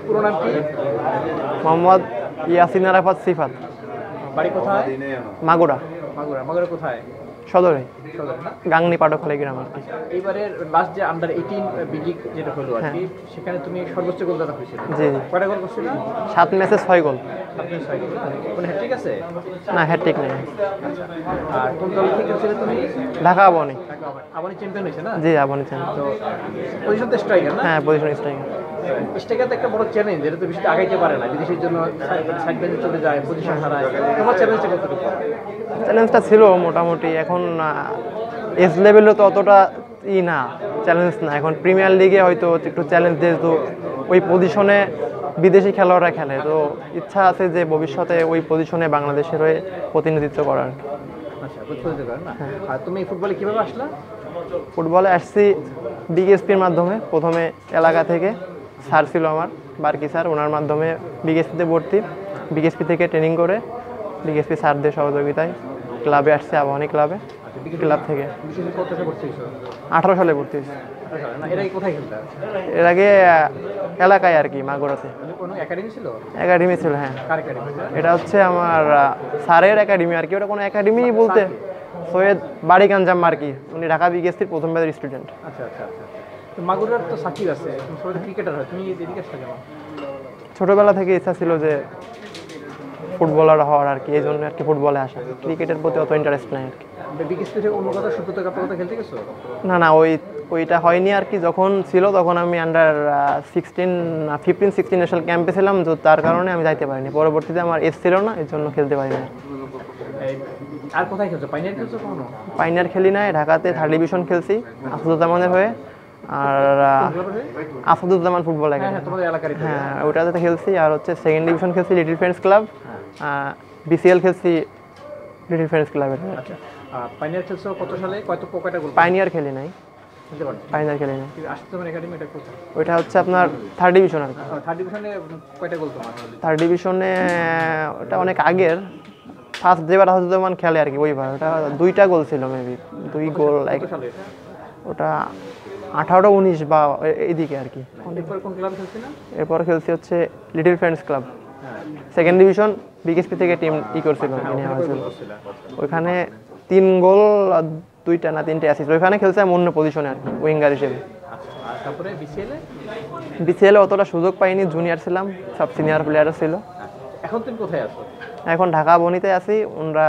পুরো নাম কি? মোহাম্মদ ইয়াসিন আরাফাত সিফাত। বাড়ি কোথায়? মাগুরা। মাগুরা। মাগুরা কোথায়? সদরে, সদরে না? গাংনি পাটখালী গ্রাম আর কি। এইবারের লাস্ট যে আন্ডার 18 বিডি যেটা হলো আর কি, সেখানে তুমি সর্বোচ্চ গোলদাতা হয়েছিল। জি। কয়টা গোল করছিলে? 7 ম্যাচে 6 গোল। আপনি 6 গোল। কোনো হ্যাট্রিক আছে? না, হ্যাট্রিক নেই। আর কোন দল থেকে খেলছিলে তুমি? ঢাকা আবাহনী। আবাহনী চ্যাম্পিয়ন হয়েছে না? জি, আবাহনী চ্যাম্পিয়ন। তো পজিশন তো স্ট্রাইকার না? হ্যাঁ, পজিশন স্ট্রাইকার। স্ট্রাইকার তো একটা বড় চ্যালেঞ্জ, এটা তো বেশি আগাইতে পারে না, বিদেশের জন্য সাইড বেঞ্চে চলে যায়, পজিশন হারায়। তোমার চ্যালেঞ্জটা কতটুকু? চ্যালেঞ্জটা ছিল মোটামুটি। এখন এজ লেভেলও তো অতটা না, চ্যালেঞ্জ না। এখন প্রিমিয়ার লিগে হয়তো একটু চ্যালেঞ্জ, যেহেতু ওই পজিশনে বিদেশি খেলোয়াড়রা খেলে, তো ইচ্ছা আছে যে ভবিষ্যতে ওই পজিশনে বাংলাদেশের হয়ে প্রতিনিধিত্ব করার। আচ্ছা, বুঝতে পারেন না। আর তুমি ফুটবলে কিভাবে আসলা? ফুটবলে আসছি বিকেএসপির মাধ্যমে। প্রথমে এলাকা থেকে স্যার ছিল আমার, বার্কি স্যার, ওনার মাধ্যমে বিকেএসপিতে ভর্তি। বিকেএসপি থেকে ট্রেনিং করে বিকেএসপি স্যারদের সহযোগিতায় ক্লাবে আসছে, আবাহনী ক্লাবে। ক্লাব থেকে 18 সালে ভর্তি হয়েছে। এর আগে এলাকায় আর কি, মাগুরাতে একাডেমি ছিল। হ্যাঁ, এটা হচ্ছে আমার স্যারের একাডেমি আর কি। ওটা কোনো একাডেমি বলতে সৈয়দ বাড়ি গাঞ্জাম আর কি। উনি ঢাকা বিকেএসপির প্রথম ব্যাচের স্টুডেন্ট। আচ্ছা আচ্ছা আচ্ছা। মাগুরার তো সাকিব আছে, ক্রিকেটার হয়, তুমি এদিকে আসলে কেন? ছোটবেলা থেকে ইচ্ছা ছিল যে ফুটবলার হওয়ার আর কি, এই জন্য আর কি ফুটবলে আসা। ক্রিকেটের প্রতি অত ইন্টারেস্ট নাই আর কি। অন্য কথা সুব্রত কাপের কথা খেলতে গেছো? না, ওইটা হয়নি আর কি। যখন ছিল তখন আমি আন্ডার 15-16 ন্যাশনাল ক্যাম্পে ছিলাম, তো তার কারণে আমি যাইতে পারিনি। পরবর্তীতে আমার এজ ছিল না, এর জন্য খেলতে পারিনি। আর কোথায় খেলছো? পাইনিয়ার খেলছো কখনো? পাইনিয়ার খেলি নাই, ঢাকাতে 3rd ডিভিশন খেলছি আসাদুজ্জামানের হয়ে। আর আসাদুজ্জামান ফুটবল একাডেমি, হ্যাঁ, ওটাতে খেলছি। আর হচ্ছে 2nd ডিভিশন খেলছি লিটল ফ্রেন্ডস ক্লাব। বিসিএল খেলছি লিটল ফ্রেন্ডস ক্লাবের। পাইনিয়ার খেলছো কত সালে? কয়টা গোল? পাইনিয়ার খেলি নাই। পাইনিয়ার খেলি নাই। আসাদুজ্জামান একাডেমি এটা কোথায়? ওইটা হচ্ছে আপনার 3rd ডিভিশন আর কি। 3rd ডিভিশনে কয়টা গোল তোমার? 3rd ডিভিশনে ওটা অনেক আগের। ফার্স্ট যেবার আসাদুজ্জামান খেলে আর কি, ওইবার ওটা 2টা গোল ছিল, মেবি 2 গোল। ওটা 18-19 বা এইদিকে আর কি। এরপর খেলছি হচ্ছে little friends club, 2nd division. BKSP থেকে টিম করছিল, ওইখানে 3 গোল, 2টা না 3টে অ্যাসিস্ট। ওইখানে খেলছে অন্য পজিশনে আর কি, উইঙ্গার হিসেবে। বিসিএলে অতটা সুযোগ পাইনি, জুনিয়র ছিলাম, সব সিনিয়র প্লেয়ারও ছিল। এখন তুমি কোথায় আছো? এখন ঢাকা আবাহনীতে আছি। ওনারা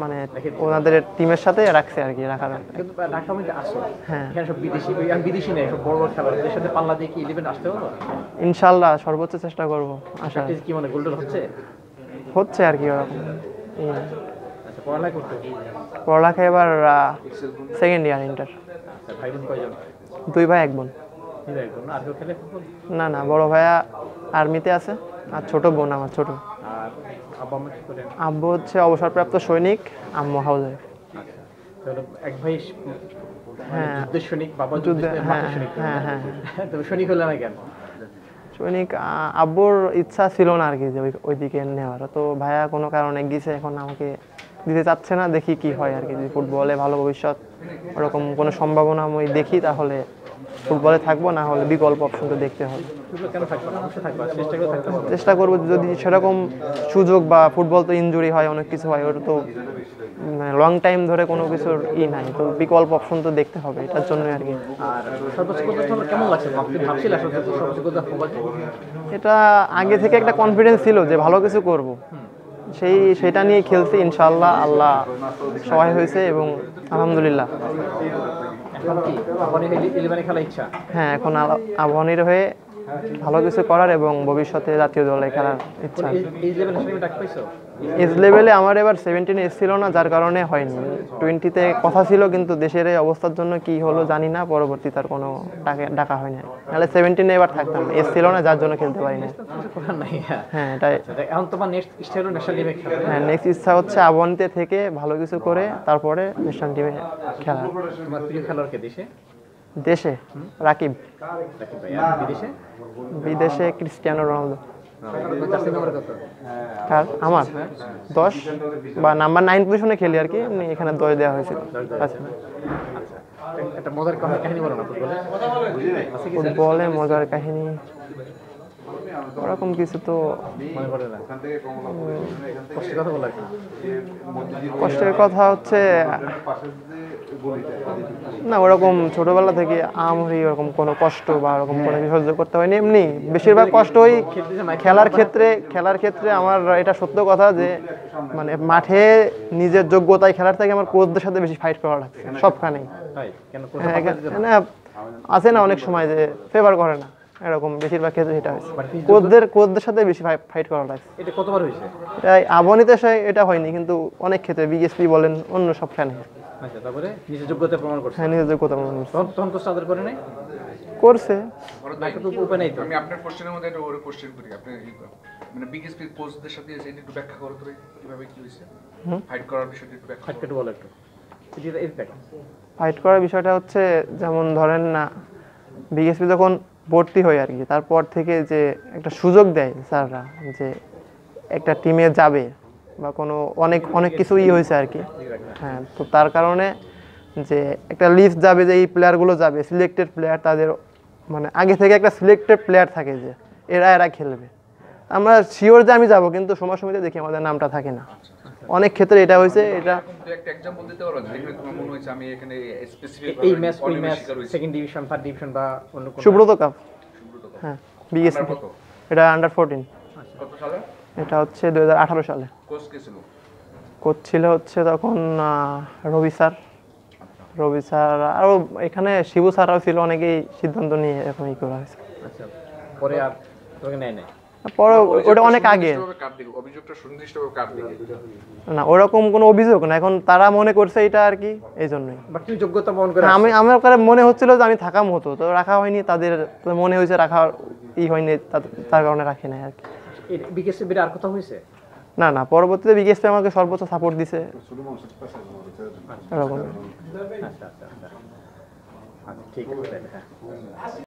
মানে ওনাদের টিমের সাথে রাখছে আর কি, রাখার। কিন্তু ঢাকা আবাহনীতে আসো, হ্যাঁ, এখানে সব বিদেশি, আমি বিদেশি নেই, সব বড় বড় খেলোয়াড়দের সাথে পাল্লা দিয়ে কি 11 আসতে হবে? ইনশাআল্লাহ সর্বোচ্চ চেষ্টা করব। আশা কি মানে গোল্ডেন হচ্ছে আর কি ওরকম। আচ্ছা, পড়ালেখা করতে? পড়ালেখা এবার 2nd ইয়ার ইন্টার। আচ্ছা, ভাই বোন কয়জন? 2 ভাই 1 বোন। আর কেউ খেলে ফুটবল? না, বড় ভাইয়া আর্মিতে আছে, আর ছোট বোন আমার ছোট। আর আব্বা আম্মা কি করেন? আব্বু হচ্ছে অবসরপ্রাপ্ত সৈনিক, আম্মু হাউজে। আচ্ছা, তাহলে এক ভাই যুদ্ধের সৈনিক, বাবা সৈনিক। হ্যাঁ। তবে সৈনিক হলে না কেন? সৈনিক আব্বুর ইচ্ছা ছিল না আর কি, যে ওইদিকে নেওয়ার। তো ভাইয়া কোনো কারণে গিয়েছে, এখন আমাকে দিতে চাচ্ছে না। দেখি কি হয় আর কি। যদি ফুটবলে ভালো ভবিষ্যৎ ওরকম কোনো সম্ভাবনা আমি দেখি, তাহলে ফুটবলে থাকবো, না হলে বিকল্প অপশন তো দেখতে হবে। চেষ্টা করবো, যদি সেরকম সুযোগ বা ফুটবল তো ইনজুরি হয়, অনেক কিছু হয়, ওটা তো লং টাইম ধরে কোনো কিছুর নাই, তো বিকল্প অপশন তো দেখতে হবে, এটার জন্য আর কি। এটা আগে থেকে একটা কনফিডেন্স ছিল যে ভালো কিছু করব, সেটা নিয়ে খেলছি। ইনশাআল্লাহ আল্লাহ সহায় হয়েছে এবং আলহামদুলিল্লাহ। হ্যাঁ, এখন আবাহনীর হয়ে ভালো কিছু করার এবং ভবিষ্যতে জাতীয় দলে খেলার ইচ্ছা। এজ লেভেলে আমার এবার 17 এজ ছিল না, যার কারণে হয়নি। 20-তে কথা ছিল, কিন্তু দেশের এই অবস্থার জন্য কি হলো জানি না, পরবর্তীতে আর কোনো ডাকা হয়নি। নাহলে 17-এ এবার থাকতাম, এজ ছিল না, যার জন্য খেলতে পারিনি। হ্যাঁ, এটাই। হ্যাঁ, নেক্সট ইচ্ছা হচ্ছে আবাহনীতে থেকে ভালো কিছু করে তারপরে ন্যাশনাল টিমে খেলা। দেশে রাকিব, বিদেশে ক্রিস্টিয়ানো রোনালদো। আমার 10 বা নাম্বার 9 পজিশনে খেলি আর কি, এখানে 10 দেওয়া হয়েছিল। ফুটবলে মজার কাহিনী ওরকম কিছু তো মনে পড়ে না? কষ্টের কথা বলা একটু। কষ্টের কথা হচ্ছে না, ওরকম ছোটবেলা থেকে আমারই ওরকম কোনো কষ্ট বা ওরকম কোনো কিছু সহ্য করতে হয়নি। এমনি বেশিরভাগ কষ্ট ওই খেলার ক্ষেত্রে আমার এটা সত্য কথা যে মানে মাঠে নিজের যোগ্যতায় খেলার থেকে আমার কোচদের সাথে বেশি ফাইট করা লাগছে সবখানেই। ভাই কেন হ্যাঁ, না আছে না অনেক সময় যে ফেভার করে না, এরকম বেশিরভাগ ক্ষেত্রে এটা হয়েছে। কোচদের সাথে বেশি ফাইট করা লাগছে। এটা কতবার হয়েছে? এটা আবহানিতে এটা হয়নি, কিন্তু অনেক ক্ষেত্রে বিএসপি বলেন অন্য সবখানে। আচ্ছা, তারপরে নিজের যোগ্যতা প্রমাণ করছে। হ্যাঁ, নিজের যোগ্যতা প্রমাণ করছে। তখন কোচ আদর করে নাই? করছে। উপায় নাই তো। আমি আপনার কোশ্চেনের মধ্যে একটা ওর কোশ্চেন করি, আপনি মানে বিএসপি কোচদের সাথে একটু ব্যাখ্যা করো তো কিভাবে কি হয়েছে ফাইট করার বিষয়টা একটু ব্যাখ্যা একটু বলো একটু। ফাইট করার বিষয়টা হচ্ছে যেমন ধরেন না, বিএসপি যখন ভর্তি হয় আর কি, তারপর থেকে যে একটা সুযোগ দেয় স্যাররা যে একটা টিমে যাবে বা কোনো অনেক কিছু হয়েছে আর কি। হ্যাঁ, তো তার কারণে যে একটা লিস্ট যাবে যে এই প্লেয়ারগুলো যাবে, সিলেক্টেড প্লেয়ার, তাদের মানে আগে থেকে একটা সিলেক্টেড প্লেয়ার থাকে যে এরা খেলবে। আমরা শিওর যে আমি যাব, কিন্তু সময়তে দেখি আমাদের নামটা থাকে না। অনেক ক্ষেত্রে এটা হয়েছে। এটা একটা एग्जांपल দিতে পারো যেখানে তোমার মনে হয়েছে আমি এখানে স্পেসিফিক এই ম্যাচ ওই match second division, third division বা অন্য কোনো? সুব্রত কাপ। হ্যাঁ, বিএসপি। কত এটা আন্ডার 14। কত সালে? এটা হচ্ছে 2018 সালে। কোচ কে ছিল? কোচ ছিল হচ্ছে তখন রবি স্যার, আরও এখানে শিবু স্যাররাও ছিল, অনেকেই সিদ্ধান্ত নিয়ে এরকম করা হয়েছে। আচ্ছা, পরে আর তোকে নেয় নাই? পরে ওটা অনেক আগে অভিযোগটা সুনির্দিষ্টভাবে কার দিকে? না, ওরকম কোনো অভিযোগ না, এখন তারা মনে করছে এটা আর কি, এই জন্যই। বাট তুমি যোগ্যতা প্রমাণ করে আমার কাছে মনে হচ্ছিল যে আমি থাকা মতো, তো রাখা হয়নি, তাদের মনে হয়েছে রাখা হয়নি, তার কারণে রাখি নাই আর কি। বিকেএসপি আর কথা হয়েছে? না, পরবর্তীতে বিএসপি আমাকে সর্বোচ্চ সাপোর্ট দিছে এরকম। আচ্ছা, ঠিক আছে।